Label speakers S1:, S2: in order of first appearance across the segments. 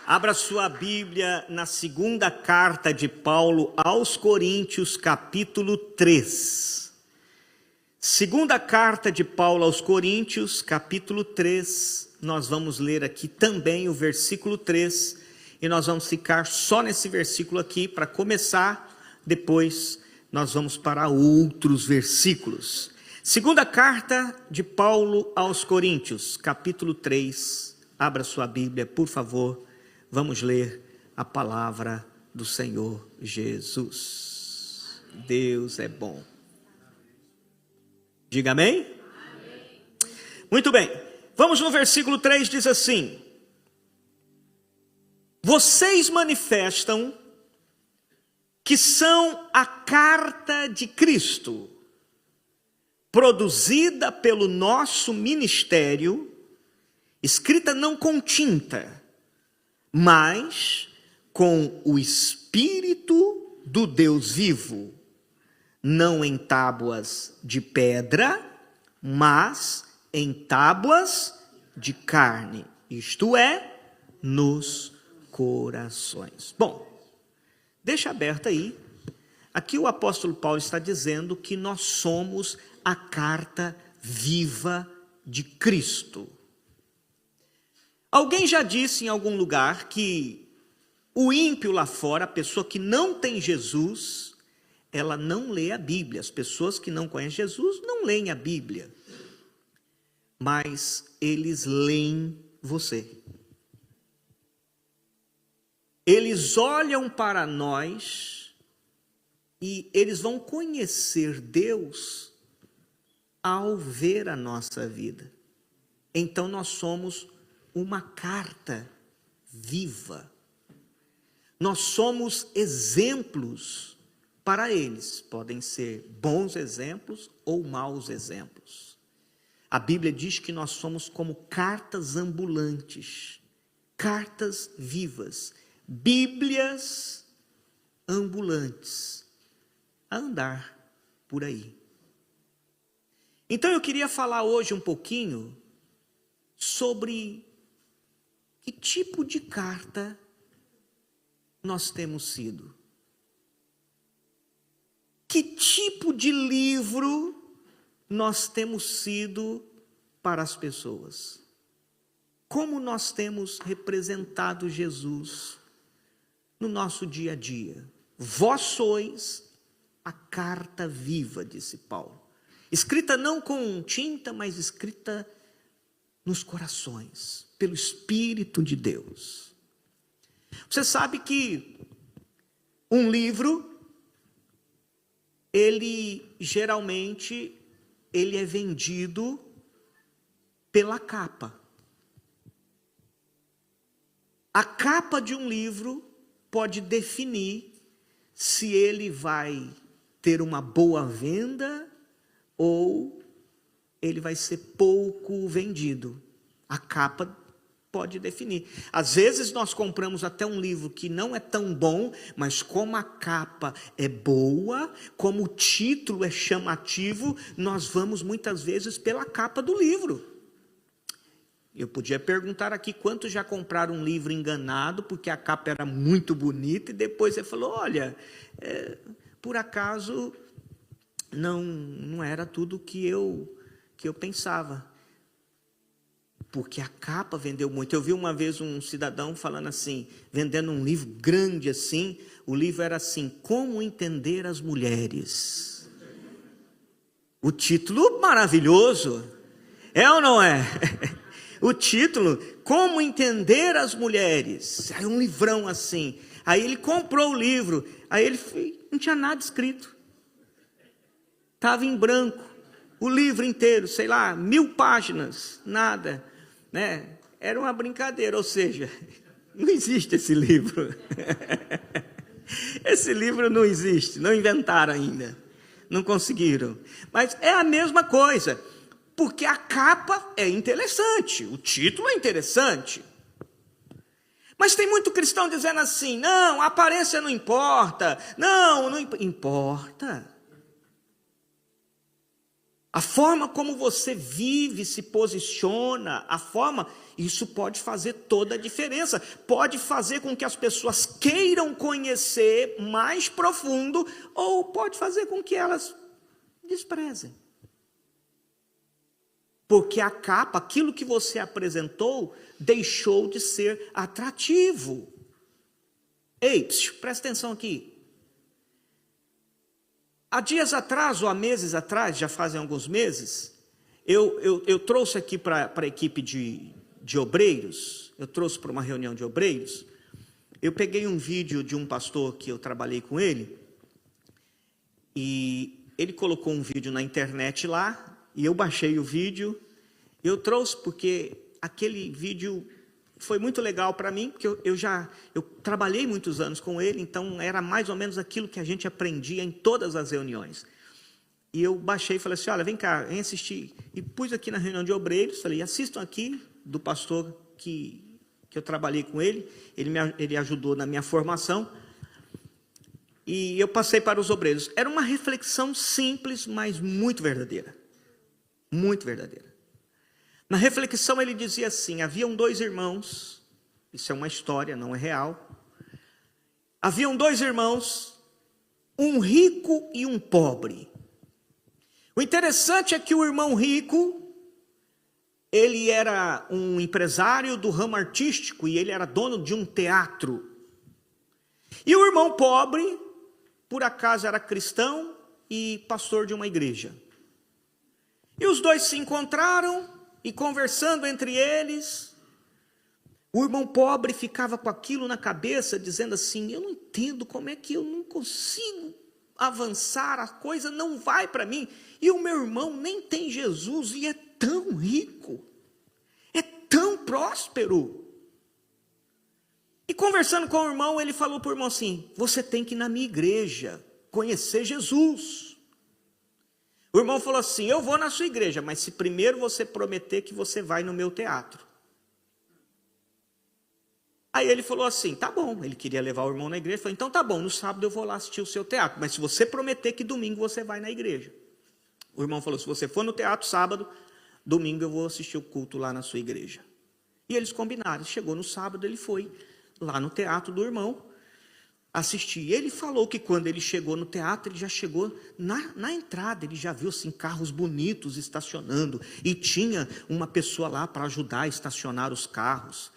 S1: Abra sua Bíblia na segunda carta de Paulo aos Coríntios, capítulo 3. Segunda carta de Paulo aos Coríntios, capítulo 3. Nós vamos ler aqui também o versículo 3. E nós vamos ficar só nesse versículo aqui para começar. Depois nós vamos para outros versículos. Segunda carta de Paulo aos Coríntios, capítulo 3. Abra sua Bíblia, por favor. Vamos ler a palavra do Senhor Jesus. Deus é bom. Diga amém? Amém. Muito bem. Vamos no versículo 3, diz assim: vocês manifestam que são a carta de Cristo, produzida pelo nosso ministério, escrita não com tinta, mas com o Espírito do Deus vivo, não em tábuas de pedra, mas em tábuas de carne, isto é, nos corações. Bom, deixa aberto aí. Aqui o apóstolo Paulo está dizendo que nós somos a carta viva de Cristo. Alguém já disse em algum lugar que o ímpio lá fora, a pessoa que não tem Jesus, ela não lê a Bíblia. As pessoas que não conhecem Jesus não leem a Bíblia. Mas eles leem você. Eles olham para nós e eles vão conhecer Deus ao ver a nossa vida. Então nós somos uma carta viva. Nós somos exemplos para eles. Podem ser bons exemplos ou maus exemplos. A Bíblia diz que nós somos como cartas ambulantes, cartas vivas, Bíblias ambulantes, a andar por aí. Então eu queria falar hoje um pouquinho sobre que tipo de carta nós temos sido. Que tipo de livro nós temos sido para as pessoas. Como nós temos representado Jesus no nosso dia a dia. Vós sois a carta viva, disse Paulo. Escrita não com tinta, mas escrita nos corações, pelo Espírito de Deus. Você sabe que um livro, geralmente é vendido pela capa. A capa de um livro pode definir se ele vai ter uma boa venda ou ele vai ser pouco vendido. A capa pode definir. Às vezes nós compramos até um livro que não é tão bom, mas como a capa é boa, como o título é chamativo, nós vamos muitas vezes pela capa do livro. Eu podia perguntar aqui quantos já compraram um livro enganado, porque a capa era muito bonita, e depois você falou, olha, por acaso não era tudo que eu pensava. Porque a capa vendeu muito. Eu vi uma vez um cidadão falando assim, vendendo um livro grande assim, o livro era assim, Como Entender as Mulheres. O título maravilhoso, é ou não é? O título, Como Entender as Mulheres. Aí um livrão assim. Aí ele comprou o livro. Aí ele não tinha nada escrito. Estava em branco. O livro inteiro, sei lá, 1000 páginas. Nada. Né? Era uma brincadeira. Ou seja, não existe esse livro. Esse livro não existe. Não inventaram ainda. Não conseguiram. Mas é a mesma coisa. Porque a capa é interessante, o título é interessante. Mas tem muito cristão dizendo assim, não, a aparência não importa, não importa. A forma como você vive, se posiciona, a forma Isso pode fazer toda a diferença. Pode fazer com que as pessoas queiram conhecer mais profundo, ou pode fazer com que elas desprezem. Porque a capa, aquilo que você apresentou, deixou de ser atrativo. Ei, presta atenção aqui. Há dias atrás, ou há meses atrás, já fazem alguns meses, eu trouxe aqui para a equipe de obreiros, eu trouxe para uma reunião de obreiros, eu peguei um vídeo de um pastor que eu trabalhei com ele, e ele colocou um vídeo na internet lá, e eu baixei o vídeo, eu trouxe porque aquele vídeo foi muito legal para mim, porque eu trabalhei muitos anos com ele, então era mais ou menos aquilo que a gente aprendia em todas as reuniões. E eu baixei e falei assim, olha, vem cá, vem assistir. E pus aqui na reunião de obreiros, falei, assistam aqui, do pastor que eu trabalhei com ele, ele ajudou na minha formação, e eu passei para os obreiros. Era uma reflexão simples, mas muito verdadeira. Muito verdadeira. Na reflexão ele dizia assim, haviam 2 irmãos, isso é uma história, não é real. Haviam 2 irmãos, um rico e um pobre. O interessante é que o irmão rico, ele era um empresário do ramo artístico e ele era dono de um teatro. E o irmão pobre, por acaso era cristão e pastor de uma igreja. E os 2 se encontraram e conversando entre eles, o irmão pobre ficava com aquilo na cabeça, dizendo assim, eu não entendo como é que eu não consigo avançar, a coisa não vai para mim, e o meu irmão nem tem Jesus e é tão rico, é tão próspero. E conversando com o irmão, ele falou para o irmão assim, você tem que ir na minha igreja, conhecer Jesus. O irmão falou assim, eu vou na sua igreja, mas se primeiro você prometer que você vai no meu teatro. Aí ele falou assim, tá bom, ele queria levar o irmão na igreja, falou, então tá bom, no sábado eu vou lá assistir o seu teatro, mas se você prometer que domingo você vai na igreja. O irmão falou, se você for no teatro sábado, domingo eu vou assistir o culto lá na sua igreja. E eles combinaram, chegou no sábado, ele foi lá no teatro do irmão, assistir. E ele falou que quando ele chegou no teatro, ele já chegou na entrada, ele já viu assim, carros bonitos estacionando, e tinha uma pessoa lá para ajudar a estacionar os carros.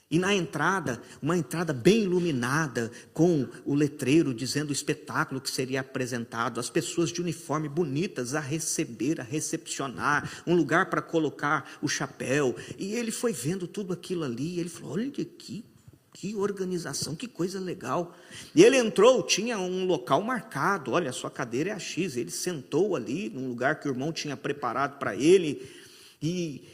S1: E na entrada, uma entrada bem iluminada, com o letreiro dizendo o espetáculo que seria apresentado, as pessoas de uniforme bonitas a receber, a recepcionar, um lugar para colocar o chapéu. E ele foi vendo tudo aquilo ali, e ele falou, olha aqui, que organização, que coisa legal. E ele entrou, tinha um local marcado, olha, a sua cadeira é a X, ele sentou ali, num lugar que o irmão tinha preparado para ele, e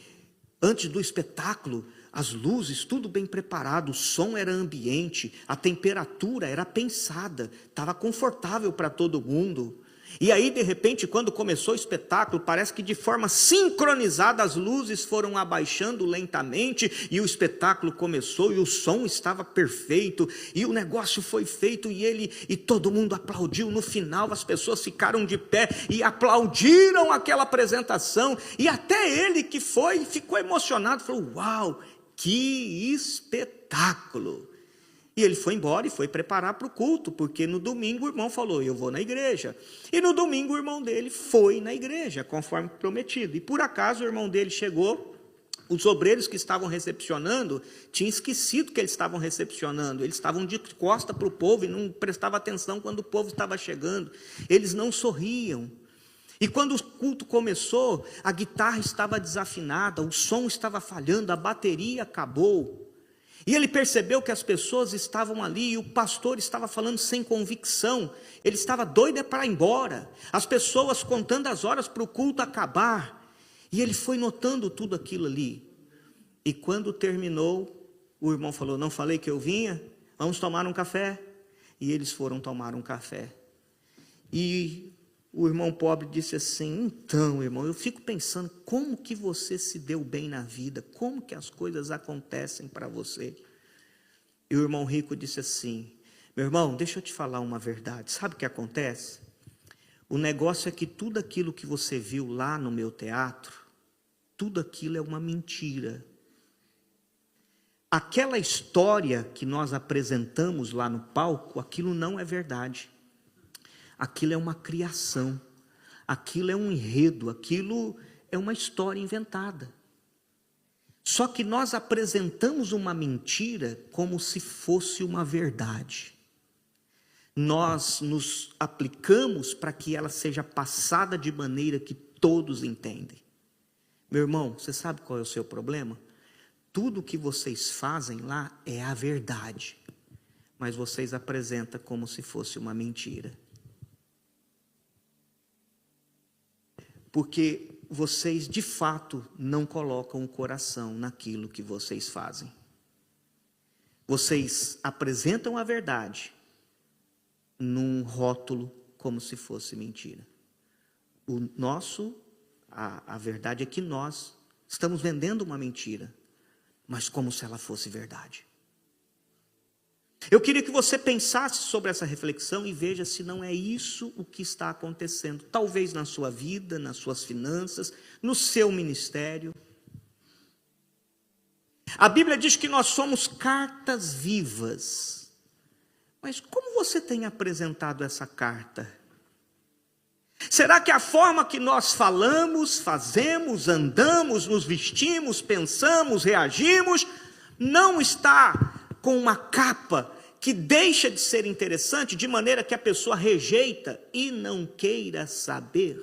S1: antes do espetáculo, as luzes, tudo bem preparado, o som era ambiente, a temperatura era pensada, estava confortável para todo mundo. E aí, de repente, quando começou o espetáculo, parece que de forma sincronizada as luzes foram abaixando lentamente, e o espetáculo começou, e o som estava perfeito, e o negócio foi feito, e todo mundo aplaudiu. No final, as pessoas ficaram de pé e aplaudiram aquela apresentação, e até ele que ficou emocionado, falou, uau, que espetáculo! E ele foi embora e foi preparar para o culto, porque no domingo o irmão falou, eu vou na igreja. E no domingo o irmão dele foi na igreja, conforme prometido. E por acaso o irmão dele chegou, os obreiros que estavam recepcionando, tinham esquecido que eles estavam recepcionando. Eles estavam de costa para o povo e não prestavam atenção quando o povo estava chegando. Eles não sorriam. E quando o culto começou, a guitarra estava desafinada, o som estava falhando, a bateria acabou. E ele percebeu que as pessoas estavam ali e o pastor estava falando sem convicção. Ele estava doido para ir embora. As pessoas contando as horas para o culto acabar. E ele foi notando tudo aquilo ali. E quando terminou, o irmão falou, não falei que eu vinha? Vamos tomar um café? E eles foram tomar um café. E o irmão pobre disse assim, então, irmão, eu fico pensando como que você se deu bem na vida, como que as coisas acontecem para você. E o irmão rico disse assim, meu irmão, deixa eu te falar uma verdade, sabe o que acontece? O negócio é que tudo aquilo que você viu lá no meu teatro, tudo aquilo é uma mentira. aquela história que nós apresentamos lá no palco, aquilo não é verdade. Aquilo é uma criação, aquilo é um enredo, aquilo é uma história inventada. Só que nós apresentamos uma mentira como se fosse uma verdade. Nós nos aplicamos para que ela seja passada de maneira que todos entendem. Meu irmão, você sabe qual é o seu problema? Tudo que vocês fazem lá é a verdade, mas vocês apresentam como se fosse uma mentira. Porque vocês de fato não colocam o coração naquilo que vocês fazem. Vocês apresentam a verdade num rótulo como se fosse mentira. A verdade é que nós estamos vendendo uma mentira, mas como se ela fosse verdade. Eu queria que você pensasse sobre essa reflexão e veja se não é isso o que está acontecendo. Talvez na sua vida, nas suas finanças, no seu ministério. A Bíblia diz que nós somos cartas vivas. Mas como você tem apresentado essa carta? Será que a forma que nós falamos, fazemos, andamos, nos vestimos, pensamos, reagimos, não está com uma capa que deixa de ser interessante, de maneira que a pessoa rejeita e não queira saber?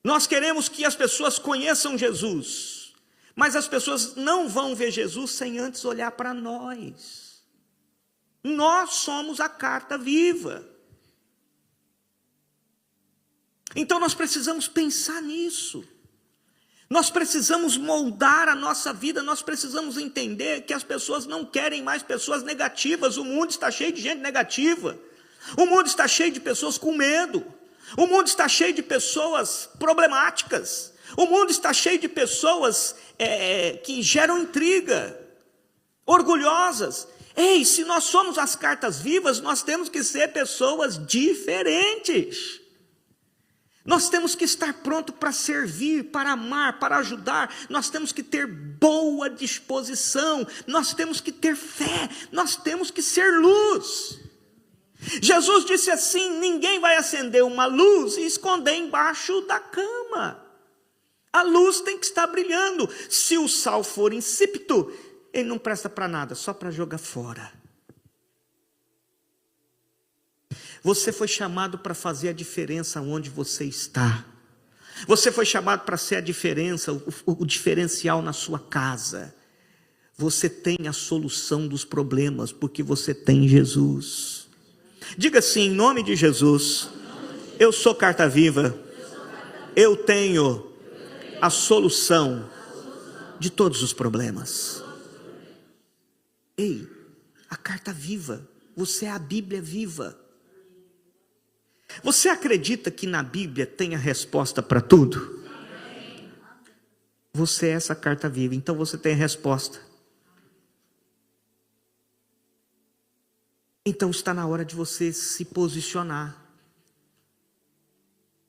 S1: Nós queremos que as pessoas conheçam Jesus, mas as pessoas não vão ver Jesus sem antes olhar para nós. Nós somos a carta viva. Então nós precisamos pensar nisso. Nós precisamos moldar a nossa vida, nós precisamos entender que as pessoas não querem mais pessoas negativas. O mundo está cheio de gente negativa. O mundo está cheio de pessoas com medo. O mundo está cheio de pessoas problemáticas. O mundo está cheio de pessoas que geram intriga, orgulhosas. Ei, se nós somos as cartas vivas, nós temos que ser pessoas diferentes. Nós temos que estar pronto para servir, para amar, para ajudar. Nós temos que ter boa disposição. Nós temos que ter fé. Nós temos que ser luz. Jesus disse assim: ninguém vai acender uma luz e esconder embaixo da cama. A luz tem que estar brilhando. Se o sal for insípido, ele não presta para nada, só para jogar fora. Você foi chamado para fazer a diferença onde você está. Você foi chamado para ser a diferença, o diferencial na sua casa. Você tem a solução dos problemas, porque você tem Jesus. Diga assim, em nome de Jesus, eu sou carta viva, eu tenho a solução de todos os problemas. Ei, a carta viva, você é a Bíblia viva. Você acredita que na Bíblia tem a resposta para tudo? Você é essa carta viva, então você tem a resposta. Então está na hora de você se posicionar.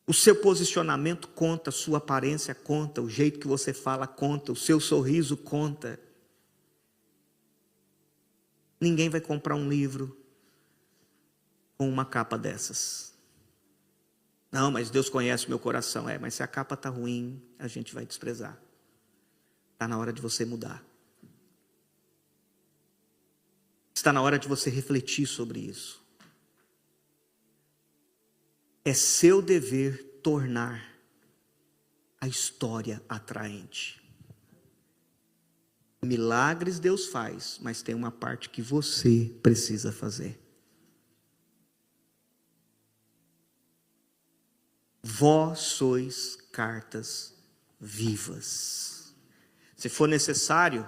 S1: O seu posicionamento conta, a sua aparência conta, o jeito que você fala conta, o seu sorriso conta. Ninguém vai comprar um livro com uma capa dessas. Não, mas Deus conhece o meu coração. Mas se a capa está ruim, a gente vai desprezar. Está na hora de você mudar. Está na hora de você refletir sobre isso. É seu dever tornar a história atraente. Milagres Deus faz, mas tem uma parte que você precisa fazer. Vós sois cartas vivas. Se for necessário,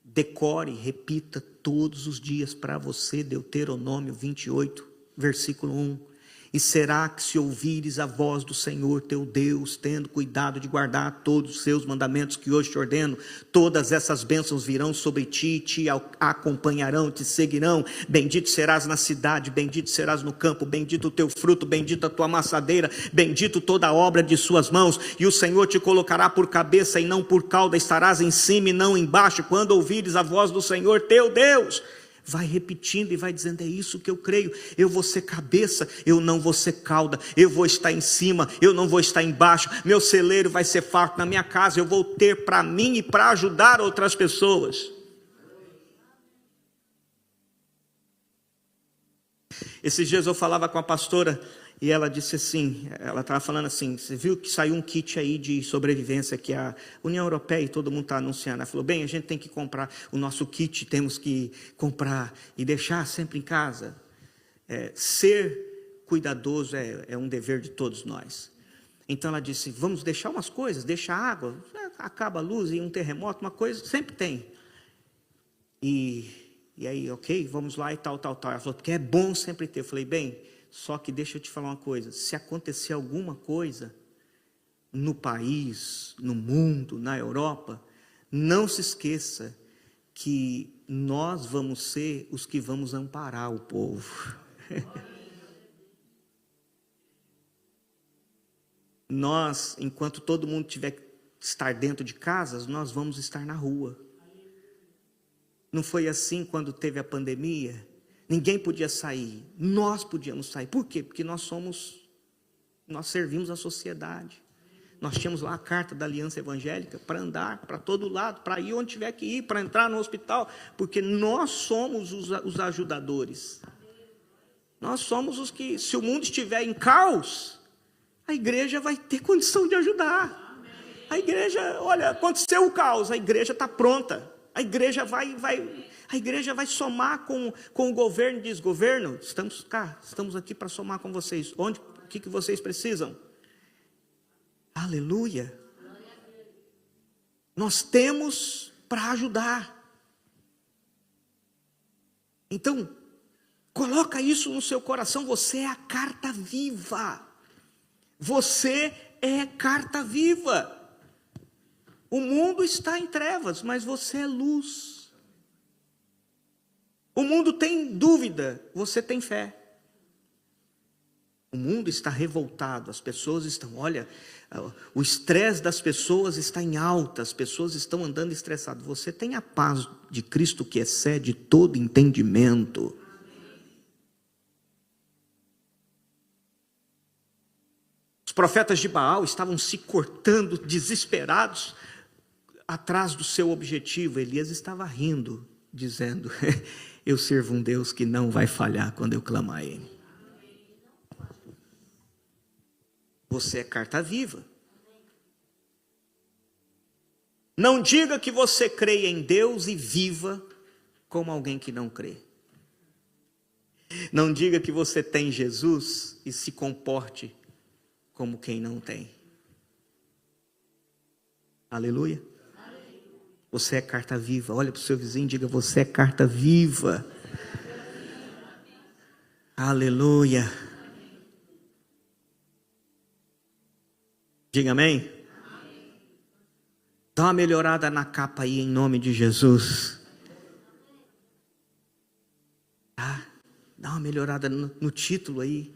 S1: decore, repita todos os dias para você Deuteronômio 28, versículo 1. E será que se ouvires a voz do Senhor teu Deus, tendo cuidado de guardar todos os seus mandamentos que hoje te ordeno, todas essas bênçãos virão sobre ti, te acompanharão, te seguirão. Bendito serás na cidade, bendito serás no campo, bendito o teu fruto, bendita a tua amassadeira, bendito toda a obra de suas mãos. E o Senhor te colocará por cabeça e não por cauda, estarás em cima e não embaixo, quando ouvires a voz do Senhor teu Deus. Vai repetindo e vai dizendo: é isso que eu creio, eu vou ser cabeça, eu não vou ser cauda, eu vou estar em cima, eu não vou estar embaixo, meu celeiro vai ser farto, na minha casa eu vou ter para mim e para ajudar outras pessoas. Esses dias eu falava com a pastora e ela disse assim, ela estava falando assim: você viu que saiu um kit aí de sobrevivência que a União Europeia e todo mundo está anunciando. Ela falou: bem, a gente tem que comprar o nosso kit, temos que comprar e deixar sempre em casa. Ser cuidadoso é um dever de todos nós. Então ela disse: vamos deixar umas coisas, deixa água, acaba a luz e um terremoto, uma coisa, sempre tem. E aí, ok, vamos lá e tal. Ela falou: porque é bom sempre ter. Eu falei: bem, só que deixa eu te falar uma coisa, se acontecer alguma coisa no país, no mundo, na Europa, não se esqueça que nós vamos ser os que vamos amparar o povo. Nós, enquanto todo mundo tiver que estar dentro de casas, nós vamos estar na rua. Não foi assim quando teve a pandemia? Ninguém podia sair, nós podíamos sair. Por quê? Porque nós servimos a sociedade. Nós tínhamos lá a carta da Aliança Evangélica para andar para todo lado, para ir onde tiver que ir, para entrar no hospital, porque nós somos os ajudadores. Nós somos os que, se o mundo estiver em caos, a igreja vai ter condição de ajudar. A igreja, olha, aconteceu o caos, a igreja está pronta. A igreja vai somar com o governo, diz: governo, estamos aqui para somar com vocês. O que vocês precisam? Aleluia. Nós temos para ajudar. Então, coloca isso no seu coração, você é a carta viva. Você é carta viva. O mundo está em trevas, mas você é luz. O mundo tem dúvida, você tem fé. O mundo está revoltado, as pessoas estão, olha, o estresse das pessoas está em alta, as pessoas estão andando estressadas. Você tem a paz de Cristo que excede todo entendimento. Os profetas de Baal estavam se cortando, desesperados, atrás do seu objetivo. Elias estava rindo, dizendo: eu sirvo um Deus que não vai falhar quando eu clamar a Ele. Você é carta viva. Não diga que você crê em Deus e viva como alguém que não crê. Não diga que você tem Jesus e se comporte como quem não tem. Aleluia. Você é carta viva. Olha para o seu vizinho e diga: você é carta viva. Aleluia. Diga amém. Dá uma melhorada na capa aí em nome de Jesus. Dá uma melhorada no título aí.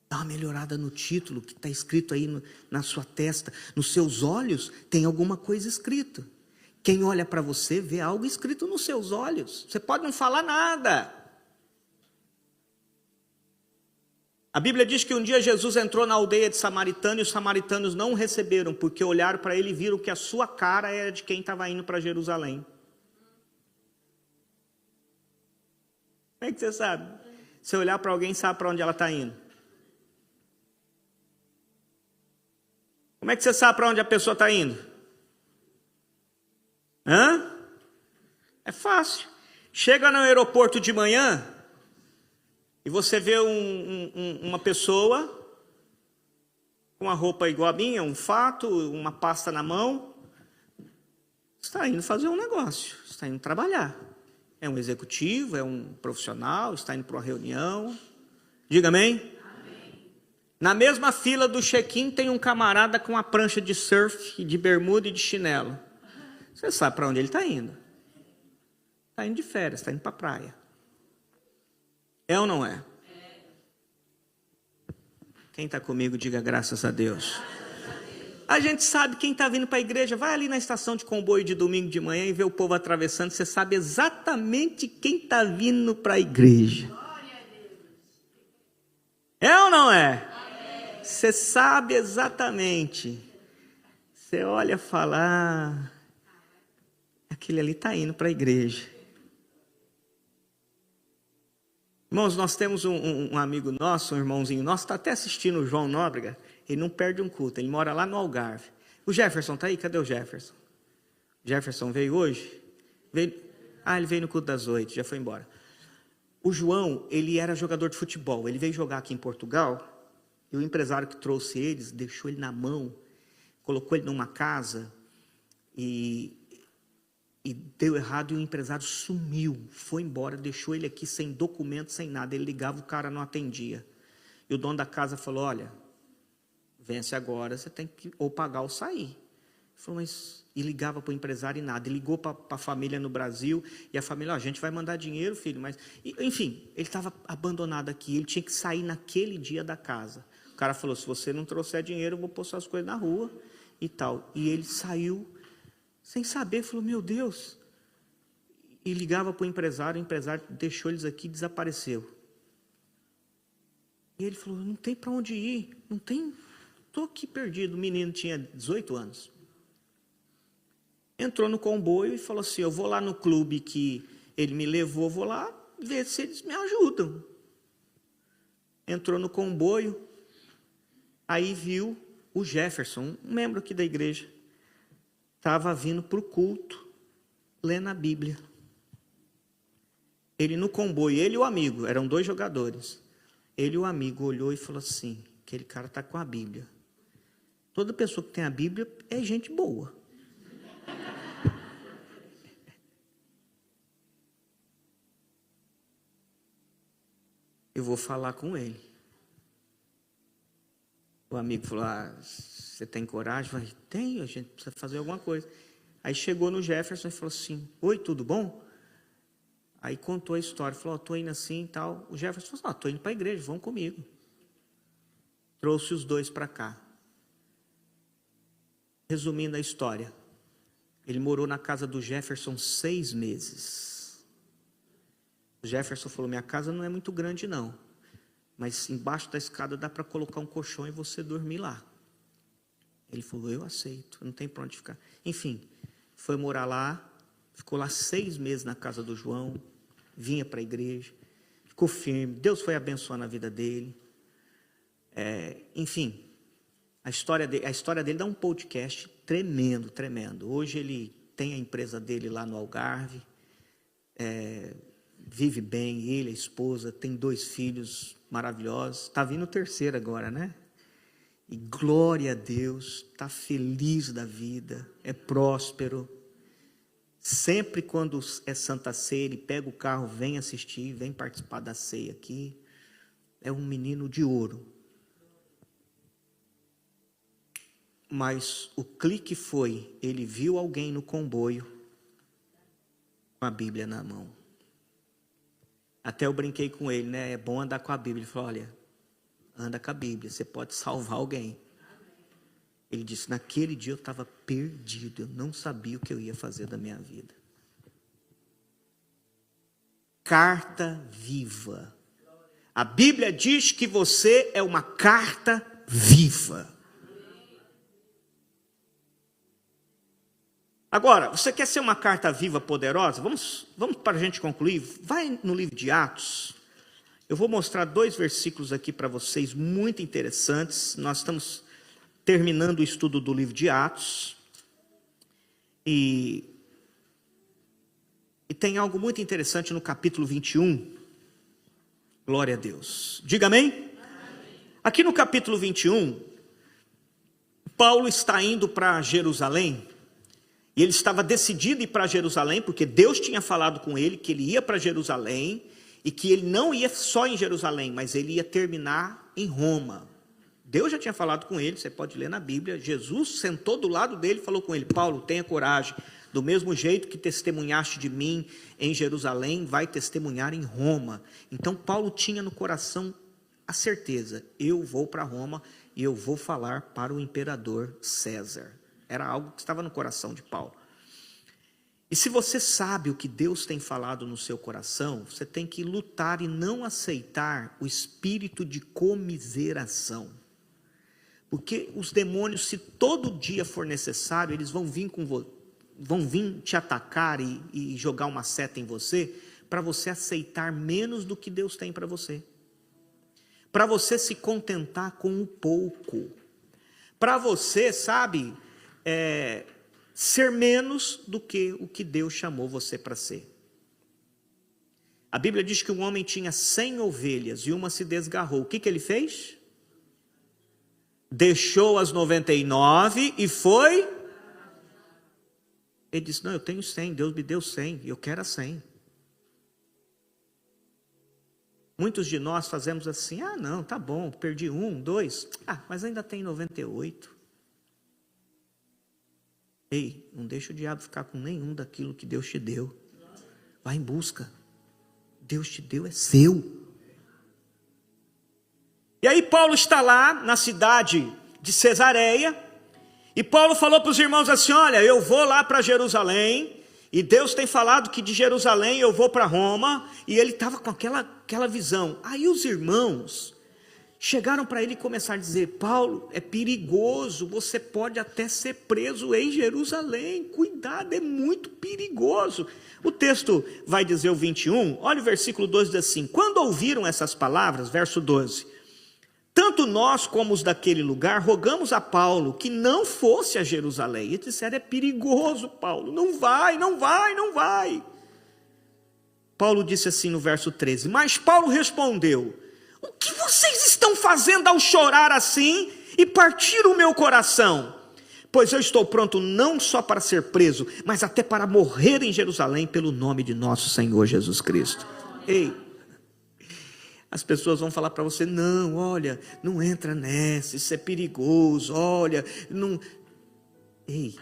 S1: Dá uma melhorada no título que está escrito aí na sua testa. Nos seus olhos tem alguma coisa escrita. Quem olha para você vê algo escrito nos seus olhos. Você pode não falar nada. A Bíblia diz que um dia Jesus entrou na aldeia de Samaritano e os samaritanos não o receberam, porque olharam para ele e viram que a sua cara era de quem estava indo para Jerusalém. Como é que você sabe? Se olhar para alguém, sabe para onde ela está indo. Como é que você sabe para onde a pessoa está indo? É fácil. Chega no aeroporto de manhã e você vê uma pessoa com uma roupa igual a minha, um fato, uma pasta na mão. Está indo fazer um negócio, está indo trabalhar. É um executivo, é um profissional, está indo para uma reunião. Diga amém? Amém. Na mesma fila do check-in tem um camarada com uma prancha de surf, de bermuda e de chinelo. Você sabe para onde ele está indo. Está indo de férias, está indo para a praia. É ou não é? Quem está comigo, diga graças a Deus. A gente sabe quem está vindo para a igreja. Vai ali na estação de comboio de domingo de manhã e vê o povo atravessando. Você sabe exatamente quem está vindo para a igreja. É ou não é? Você sabe exatamente. Você olha e fala, aquele ali está indo para a igreja. Irmãos, nós temos um amigo nosso, um irmãozinho nosso, está até assistindo o João Nóbrega. Ele não perde um culto, ele mora lá no Algarve. O Jefferson está aí? Cadê o Jefferson? Jefferson veio hoje? Veio... ele veio no culto das 8, já foi embora. O João, ele era jogador de futebol, ele veio jogar aqui em Portugal, e o empresário que trouxe eles, deixou ele na mão, colocou ele numa casa, e deu errado, e o empresário sumiu, foi embora, deixou ele aqui sem documento, sem nada. Ele ligava, o cara não atendia. E o dono da casa falou, olha, vence agora, você tem que ou pagar ou sair. Ele falou, mas... E ligava para o empresário e nada. Ele ligou para a família no Brasil, e a família, a gente vai mandar dinheiro, filho, mas... Enfim, ele estava abandonado aqui, ele tinha que sair naquele dia da casa. O cara falou, se você não trouxer dinheiro, eu vou pôr suas coisas na rua e tal. E ele saiu sem saber, falou, meu Deus. E ligava para o empresário deixou eles aqui e desapareceu. E ele falou, não tem para onde ir, não tem, estou aqui perdido. O menino tinha 18 anos. Entrou no comboio e falou assim, eu vou lá no clube que ele me levou, vou lá ver se eles me ajudam. Entrou no comboio, aí viu o Jefferson, um membro aqui da igreja, estava vindo para o culto, lendo a Bíblia. Ele no comboio, ele e o amigo, eram 2 jogadores. Ele e o amigo olhou e falou assim, aquele cara está com a Bíblia. Toda pessoa que tem a Bíblia é gente boa. Eu vou falar com ele. O amigo falou, você tem coragem? Eu falei, tenho, a gente precisa fazer alguma coisa. Aí chegou no Jefferson e falou assim, oi, tudo bom? Aí contou a história, falou, estou indo assim e tal. O Jefferson falou, estou indo para a igreja, vão comigo. Trouxe os 2 para cá. Resumindo a história, ele morou na casa do Jefferson 6 meses. O Jefferson falou, minha casa não é muito grande não, mas embaixo da escada dá para colocar um colchão e você dormir lá. Ele falou, eu aceito, não tem para onde ficar. Enfim, foi morar lá, ficou lá 6 meses na casa do João, vinha para a igreja, ficou firme, Deus foi abençoando a vida dele. Enfim, a história dele dá um podcast tremendo, tremendo. Hoje ele tem a empresa dele lá no Algarve, vive bem, ele, a esposa, tem 2 filhos maravilhosos, está vindo o 3º agora, né? E glória a Deus, está feliz da vida, é próspero. Sempre quando é Santa Ceia, ele pega o carro, vem assistir, vem participar da ceia aqui. É um menino de ouro. Mas o clique foi, ele viu alguém no comboio com a Bíblia na mão. Até eu brinquei com ele, né? É bom andar com a Bíblia. Ele falou, olha, anda com a Bíblia, você pode salvar alguém. Ele disse, naquele dia eu estava perdido, eu não sabia o que eu ia fazer da minha vida. Carta viva. A Bíblia diz que você é uma carta viva. Agora, você quer ser uma carta viva poderosa? Vamos para a gente concluir. Vai no livro de Atos. Eu vou mostrar 2 versículos aqui para vocês, muito interessantes. Nós estamos terminando o estudo do livro de Atos. E tem algo muito interessante no capítulo 21. Glória a Deus. Diga amém? Amém. Aqui no capítulo 21, Paulo está indo para Jerusalém. E ele estava decidido a ir para Jerusalém, porque Deus tinha falado com ele que ele ia para Jerusalém, e que ele não ia só em Jerusalém, mas ele ia terminar em Roma. Deus já tinha falado com ele, você pode ler na Bíblia. Jesus sentou do lado dele e falou com ele: Paulo, tenha coragem, do mesmo jeito que testemunhaste de mim em Jerusalém, vai testemunhar em Roma. Então Paulo tinha no coração a certeza: eu vou para Roma e eu vou falar para o imperador César. Era algo que estava no coração de Paulo. E se você sabe o que Deus tem falado no seu coração, você tem que lutar e não aceitar o espírito de comiseração. Porque os demônios, se todo dia for necessário, eles vão vir te atacar e jogar uma seta em você, para você aceitar menos do que Deus tem para você. Para você se contentar com o pouco. Para você, sabe, ser menos do que o que Deus chamou você para ser. A Bíblia diz que um homem tinha 100 ovelhas e uma se desgarrou. O que ele fez? Deixou as 99 e foi. Ele disse: não, eu tenho 100, Deus me deu 100, eu quero a 100. Muitos de nós fazemos assim: ah não, tá bom, perdi 1, 2, mas ainda tem 98. Ei, não deixa o diabo ficar com nenhum daquilo que Deus te deu. Vai em busca. Deus te deu, é seu. E aí Paulo está lá na cidade de Cesareia, e Paulo falou para os irmãos assim: olha, eu vou lá para Jerusalém, e Deus tem falado que de Jerusalém eu vou para Roma, e ele estava com aquela visão. Aí os irmãos chegaram para ele e começaram a dizer: Paulo, é perigoso, você pode até ser preso em Jerusalém, cuidado, é muito perigoso. O texto vai dizer o 21, olha o versículo 12, diz assim: quando ouviram essas palavras, verso 12, tanto nós como os daquele lugar rogamos a Paulo que não fosse a Jerusalém. E disseram: é perigoso, Paulo, não vai, não vai, não vai. Paulo disse assim no verso 13, mas Paulo respondeu: o que vocês estão fazendo ao chorar assim e partir o meu coração? Pois eu estou pronto não só para ser preso, mas até para morrer em Jerusalém pelo nome de nosso Senhor Jesus Cristo. Ei, as pessoas vão falar para você: não, olha, não entra nessa, isso é perigoso, olha, não. Ei,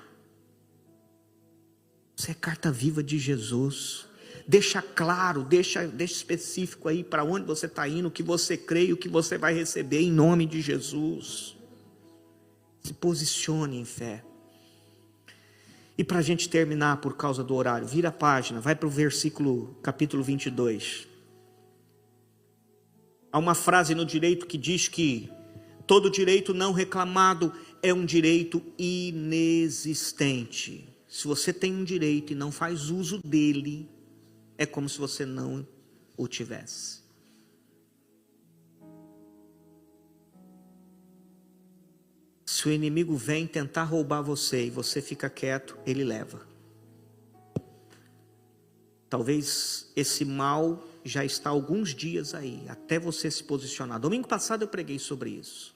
S1: você é carta viva de Jesus. Deixa claro, deixa específico aí para onde você está indo, o que você crê e o que você vai receber em nome de Jesus. Se posicione em fé. E para a gente terminar por causa do horário, vira a página, vai para o capítulo 22. Há uma frase no direito que diz que todo direito não reclamado é um direito inexistente. Se você tem um direito e não faz uso dele, é como se você não o tivesse. Se o inimigo vem tentar roubar você e você fica quieto, ele leva. Talvez esse mal já está há alguns dias aí, até você se posicionar. Domingo passado eu preguei sobre isso.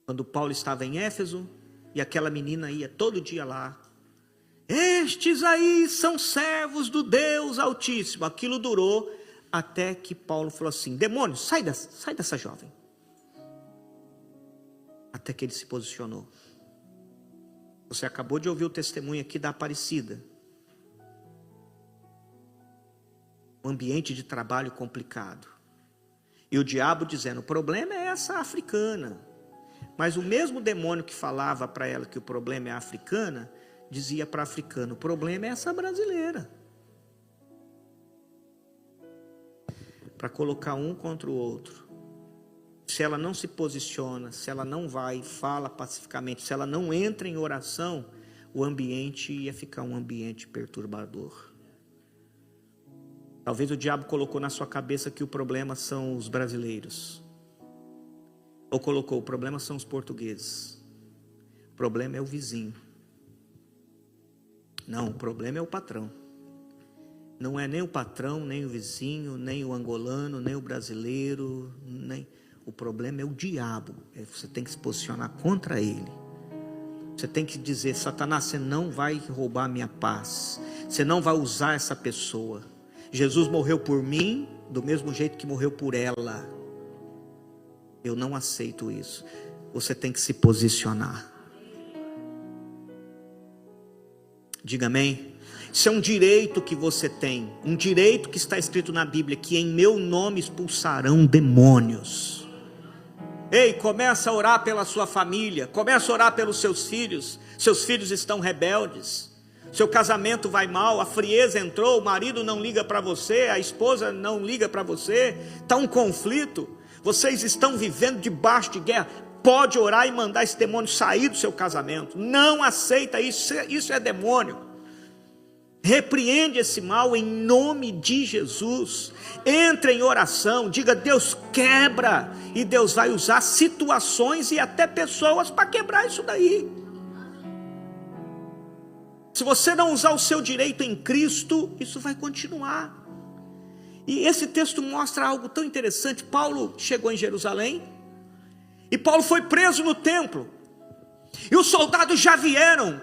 S1: Quando Paulo estava em Éfeso, e aquela menina ia todo dia lá. Estes aí são servos do Deus Altíssimo. Aquilo durou até que Paulo falou assim: demônio, sai dessa jovem. Até que ele se posicionou. Você acabou de ouvir o testemunho aqui da Aparecida. Um ambiente de trabalho complicado. E o diabo dizendo: o problema é essa africana. Mas o mesmo demônio que falava para ela que o problema é a africana, dizia para a africana: o problema é essa brasileira. Para colocar um contra o outro. Se ela não se posiciona, se ela não vai, fala pacificamente, se ela não entra em oração, o ambiente ia ficar um ambiente perturbador. Talvez o diabo colocou na sua cabeça que o problema são os brasileiros. Ou colocou: o problema são os portugueses. O problema é o vizinho. Não, o problema é o patrão. Não é nem o patrão, nem o vizinho, nem o angolano, nem o brasileiro, nem... O problema é o diabo. Você tem que se posicionar contra ele. Você tem que dizer: Satanás, você não vai roubar minha paz, você não vai usar essa pessoa. Jesus morreu por mim do mesmo jeito que morreu por ela. Eu não aceito isso. Você tem que se posicionar. Diga amém. Isso é um direito que você tem, um direito que está escrito na Bíblia, que em meu nome expulsarão demônios. Ei, começa a orar pela sua família, começa a orar pelos seus filhos estão rebeldes, seu casamento vai mal, a frieza entrou, o marido não liga para você, a esposa não liga para você, está um conflito, vocês estão vivendo debaixo de guerra. Pode orar e mandar esse demônio sair do seu casamento. Não aceita isso, isso é demônio. Repreende esse mal em nome de Jesus. Entre em oração, diga: Deus, quebra. E Deus vai usar situações e até pessoas para quebrar isso daí. Se você não usar o seu direito em Cristo, isso vai continuar. E esse texto mostra algo tão interessante. Paulo chegou em Jerusalém, e Paulo foi preso no templo, e os soldados já vieram,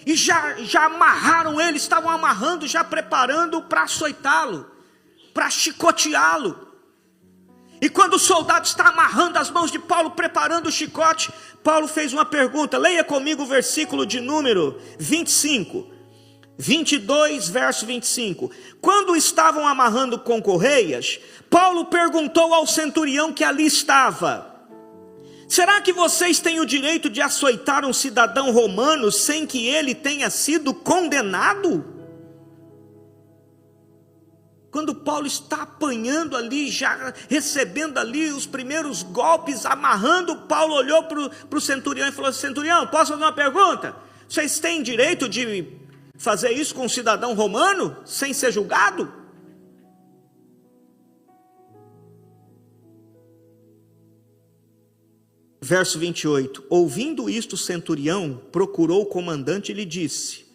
S1: e já amarraram ele, estavam amarrando, já preparando para açoitá-lo, para chicoteá-lo. E quando o soldado está amarrando as mãos de Paulo, preparando o chicote, Paulo fez uma pergunta. Leia comigo o versículo de número 25, 22, verso 25. Quando estavam amarrando com correias, Paulo perguntou ao centurião que ali estava: será que vocês têm o direito de açoitar um cidadão romano sem que ele tenha sido condenado? Quando Paulo está apanhando ali, já recebendo ali os primeiros golpes, amarrando, Paulo olhou para o centurião e falou: centurião, posso fazer uma pergunta? Vocês têm direito de fazer isso com um cidadão romano sem ser julgado? Verso 28, ouvindo isto, o centurião procurou o comandante e lhe disse: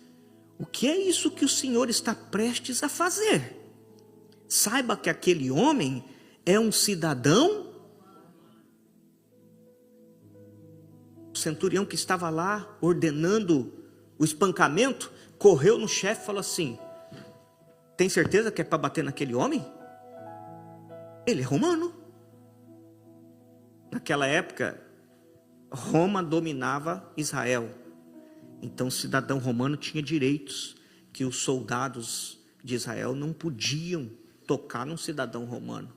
S1: o que é isso que o senhor está prestes a fazer? Saiba que aquele homem é um cidadão. O centurião que estava lá ordenando o espancamento, correu no chefe e falou assim: tem certeza que é para bater naquele homem? Ele é romano. Naquela época, Roma dominava Israel. Então o cidadão romano tinha direitos que os soldados de Israel não podiam tocar num cidadão romano.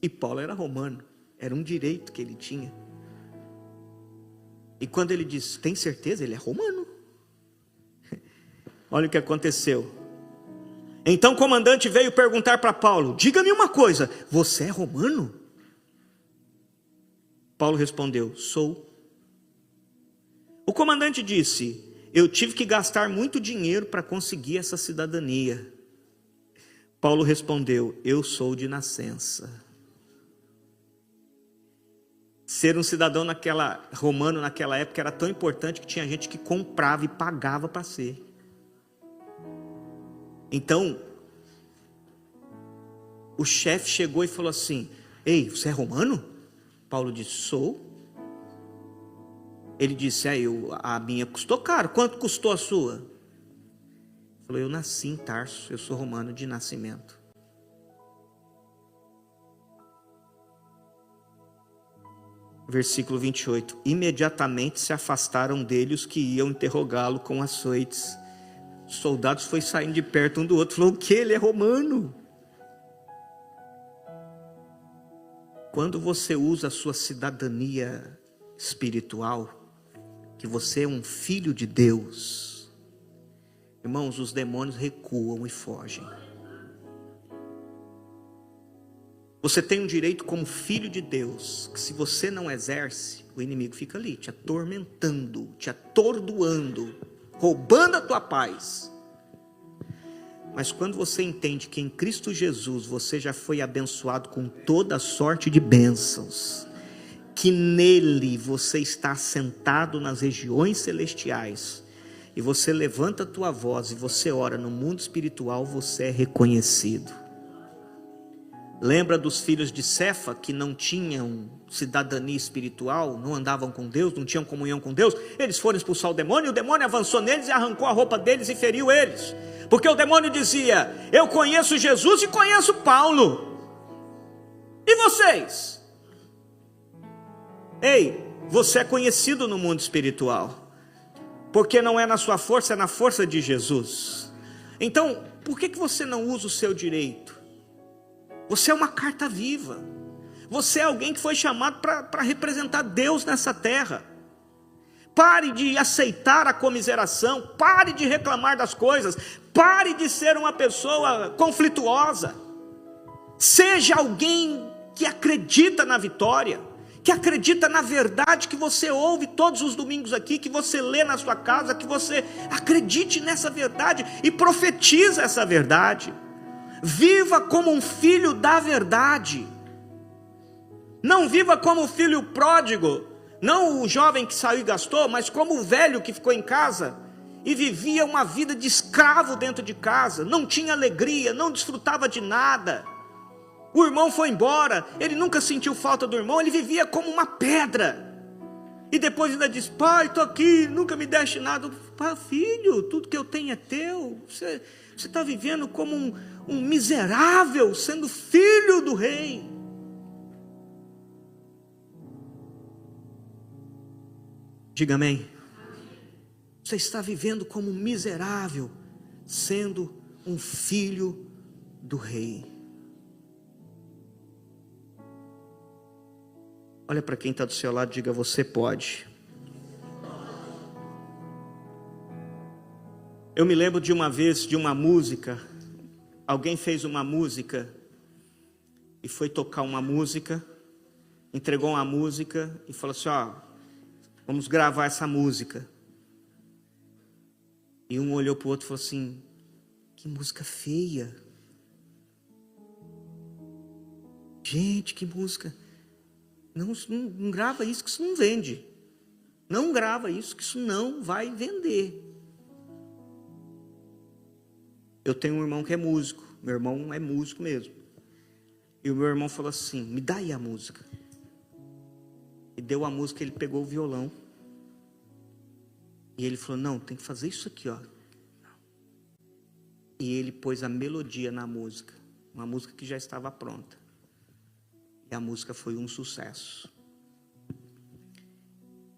S1: E Paulo era romano, era um direito que ele tinha. E quando ele disse: tem certeza? Ele é romano. Olha o que aconteceu. Então o comandante veio perguntar para Paulo: diga-me uma coisa, você é romano? Paulo respondeu: sou. O comandante disse: eu tive que gastar muito dinheiro para conseguir essa cidadania. Paulo respondeu: eu sou de nascença. Ser um cidadão romano naquela época era tão importante que tinha gente que comprava e pagava para ser. Então, o chefe chegou e falou assim: ei, você é romano? Paulo disse: sou. Ele disse: a minha custou caro. Quanto custou a sua? Ele falou: eu nasci em Tarso, eu sou romano de nascimento. Versículo 28. Imediatamente se afastaram dele os que iam interrogá-lo com açoites. Os soldados foram saindo de perto um do outro, falou: o que? Ele é romano. Quando você usa a sua cidadania espiritual, que você é um filho de Deus, irmãos, os demônios recuam e fogem. Você tem um direito como filho de Deus, que se você não exerce, o inimigo fica ali, te atormentando, te atordoando, roubando a tua paz. Mas quando você entende que em Cristo Jesus você já foi abençoado com toda sorte de bênçãos, que nele você está sentado nas regiões celestiais, e você levanta a tua voz e você ora no mundo espiritual, você é reconhecido. Lembra dos filhos de Cefa, que não tinham cidadania espiritual, não andavam com Deus, não tinham comunhão com Deus? Eles foram expulsar o demônio, e o demônio avançou neles e arrancou a roupa deles e feriu eles, porque o demônio dizia: eu conheço Jesus e conheço Paulo, e vocês? Ei, você é conhecido no mundo espiritual, porque não é na sua força, é na força de Jesus. Então, por que você não usa o seu direito? Você é uma carta viva. Você é alguém que foi chamado para representar Deus nessa terra. Pare de aceitar a comiseração. Pare de reclamar das coisas. Pare de ser uma pessoa conflituosa. Seja alguém que acredita na vitória, que acredita na verdade que você ouve todos os domingos aqui, que você lê na sua casa, que você acredite nessa verdade e profetiza essa verdade. Viva como um filho da verdade. Não viva como o filho pródigo, não o jovem que saiu e gastou, mas como o velho que ficou em casa e vivia uma vida de escravo dentro de casa, não tinha alegria, não desfrutava de nada. O irmão foi embora, ele nunca sentiu falta do irmão, ele vivia como uma pedra. E depois ainda diz: pai, estou aqui, nunca me deste nada. Pai, filho, tudo que eu tenho é teu. Você está vivendo como um miserável, sendo filho do rei. Diga amém. Você está vivendo como um miserável, sendo um filho do rei. Olha para quem está do seu lado e diga: você pode. Eu me lembro de uma vez, de uma música. Alguém fez uma música e foi tocar uma música, entregou uma música e falou assim: ó, vamos gravar essa música. E um olhou para o outro e falou assim: que música feia. Gente, que música. Não grava isso, que isso não vende. Não grava isso, que isso não vai vender. Eu tenho um irmão que é músico. Meu irmão é músico mesmo. E o meu irmão falou assim: me dá aí a música. E deu a música, ele pegou o violão. E ele falou: não, tem que fazer isso aqui, ó. E ele pôs a melodia na música. Uma música que já estava pronta. E a música foi um sucesso.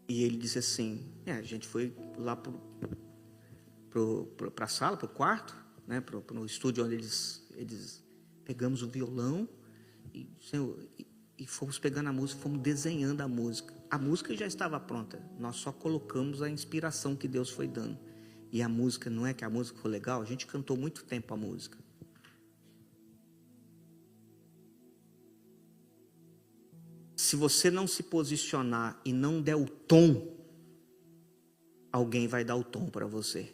S1: E ele disse assim: a gente foi lá para a sala, para o quarto, né, no estúdio onde eles pegamos o violão e fomos pegando a música, fomos desenhando a música. A música já estava pronta, nós só colocamos a inspiração que Deus foi dando. E a música, não é que a música foi legal, a gente cantou muito tempo a música. Se você não se posicionar e não der o tom, alguém vai dar o tom para você.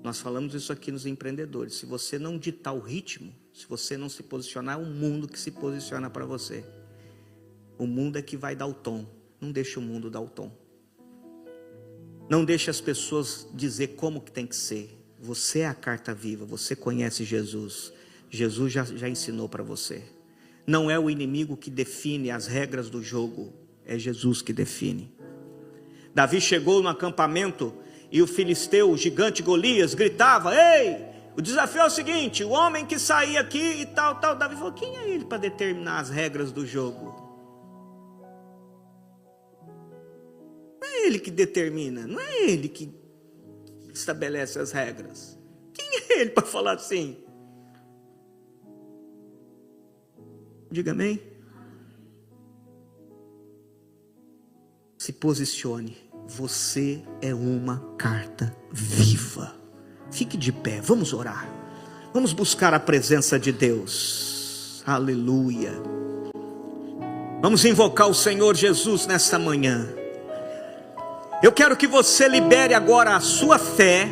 S1: Nós falamos isso aqui nos empreendedores. Se você não ditar o ritmo, se você não se posicionar, é o mundo que se posiciona para você. O mundo é que vai dar o tom. Não deixe o mundo dar o tom. Não deixe as pessoas dizer como que tem que ser. Você é a carta viva, você conhece Jesus. Jesus já ensinou para você. Não é o inimigo que define as regras do jogo, é Jesus que define. Davi chegou no acampamento e o filisteu, o gigante Golias, gritava: ei, o desafio é o seguinte, o homem que sair aqui e tal. Davi falou: quem é ele para determinar as regras do jogo? Não é ele que determina, não é ele que estabelece as regras. Quem é ele para falar assim? Diga amém. Se posicione. Você é uma carta viva. Fique de pé, vamos orar. Vamos buscar a presença de Deus. Aleluia. Vamos invocar o Senhor Jesus nesta manhã. Eu quero que você libere agora a sua fé.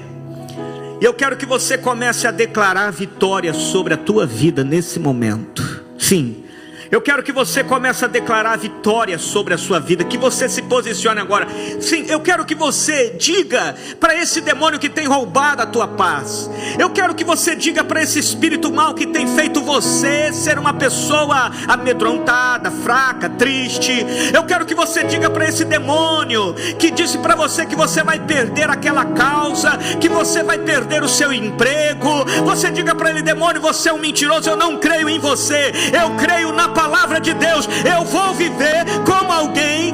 S1: E eu quero que você comece a declarar vitória sobre a tua vida nesse momento. Sim. Eu quero que você comece a declarar vitória sobre a sua vida, que você se posicione agora. Sim, eu quero que você diga para esse demônio que tem roubado a tua paz. Eu quero que você diga para esse espírito mal que tem feito você ser uma pessoa amedrontada, fraca, triste. Eu quero que você diga para esse demônio que disse para você que você vai perder aquela causa, que você vai perder o seu emprego. Você diga para ele: demônio, você é um mentiroso, eu não creio em você, eu creio na palavra de Deus. Eu vou viver como alguém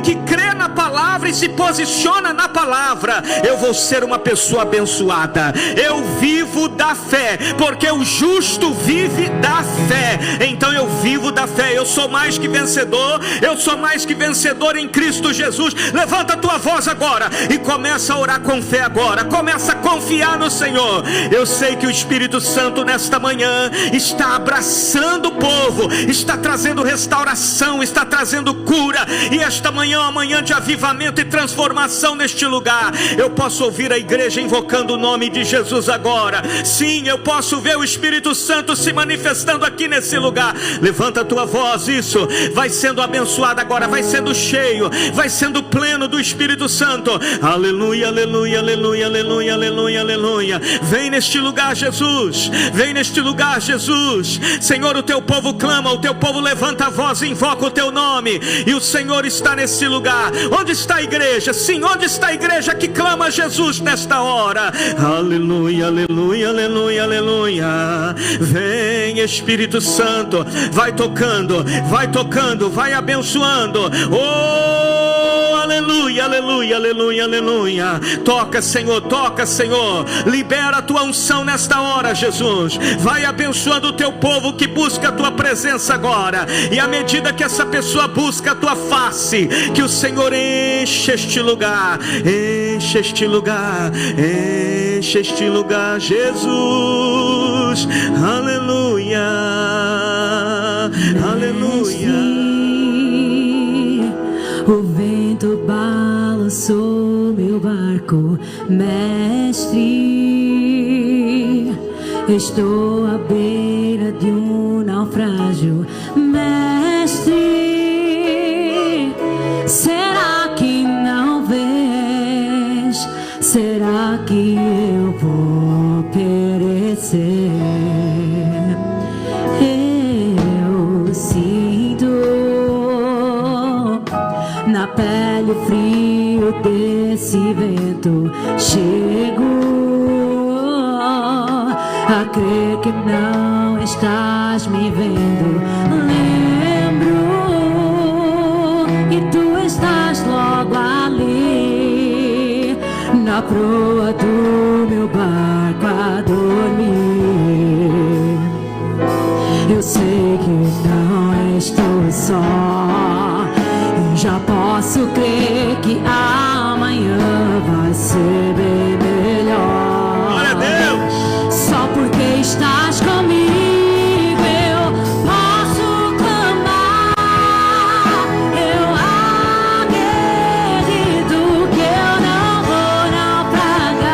S1: que crê na palavra e se posiciona na palavra. Eu vou ser uma pessoa abençoada. Eu vivo da fé, porque o justo vive da fé. Então eu vivo da fé. Eu sou mais que vencedor. Eu sou mais que vencedor em Cristo Jesus. Levanta a tua voz agora e começa a orar com fé agora. Começa a confiar no Senhor. Eu sei que o Espírito Santo nesta manhã está abraçando o povo, está trazendo restauração, está trazendo cura. E esta manhã é uma manhã de avivamento e transformação neste lugar. Eu posso ouvir a igreja invocando o nome de Jesus agora. Sim, eu posso ver o Espírito Santo se manifestando aqui nesse lugar. Levanta a tua voz, isso. Vai sendo abençoado agora, vai sendo cheio, vai sendo pleno do Espírito Santo. Aleluia, aleluia, aleluia, aleluia, aleluia, aleluia. Vem neste lugar, Jesus. Vem neste lugar, Jesus. Senhor, o teu povo clama, o teu povo levanta a voz e invoca o teu nome. E o Senhor está nesse lugar. Onde está a igreja? Sim, onde está a igreja que clama a Jesus nesta hora? Aleluia, aleluia, aleluia, aleluia. Vem, Espírito Santo. Vai tocando, vai abençoando. Oh, aleluia, aleluia, aleluia, aleluia. Toca, Senhor, toca, Senhor. Libera a tua unção nesta hora, Jesus. Vai abençoando o teu povo que busca a tua presença agora. E à medida que essa pessoa busca a tua face, que o Senhor enche este lugar, enche este lugar, enche este lugar, Jesus. Aleluia, aleluia.
S2: O vento balançou meu barco, mestre. Estou à beira de um naufrágio, mestre. Será que não vês? Será que eu vou perecer? Eu sinto na pele o frio desse vento. Chego a crer que não estás me vendo. Lembro que tu estás logo ali, na proa do meu barco a dormir. Eu sei que não estou só, já posso crer que amanhã vai ser bem melhor.
S1: Glória a Deus.
S2: Só porque estás comigo eu posso clamar. Eu acredito que eu não vou naufragar.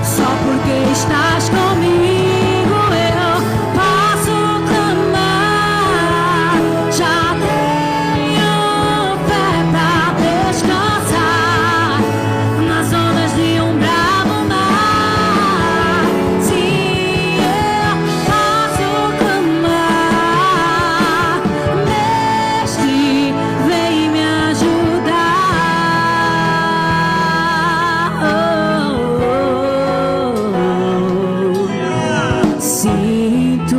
S2: Só porque estás comigo eu posso clamar. Já tenho fé pra descansar nas ondas de um bravo mar. Sim, eu posso clamar. Mestre, vem me ajudar. Sinto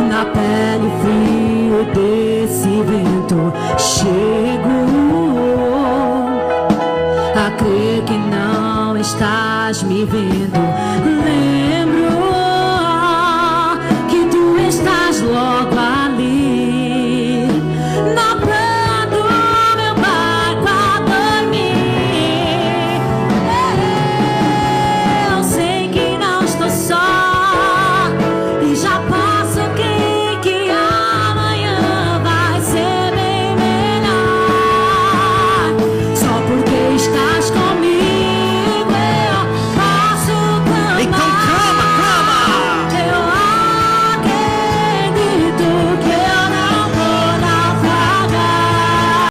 S2: na pele o frio desse vento. Chego a crer que não estás me vendo.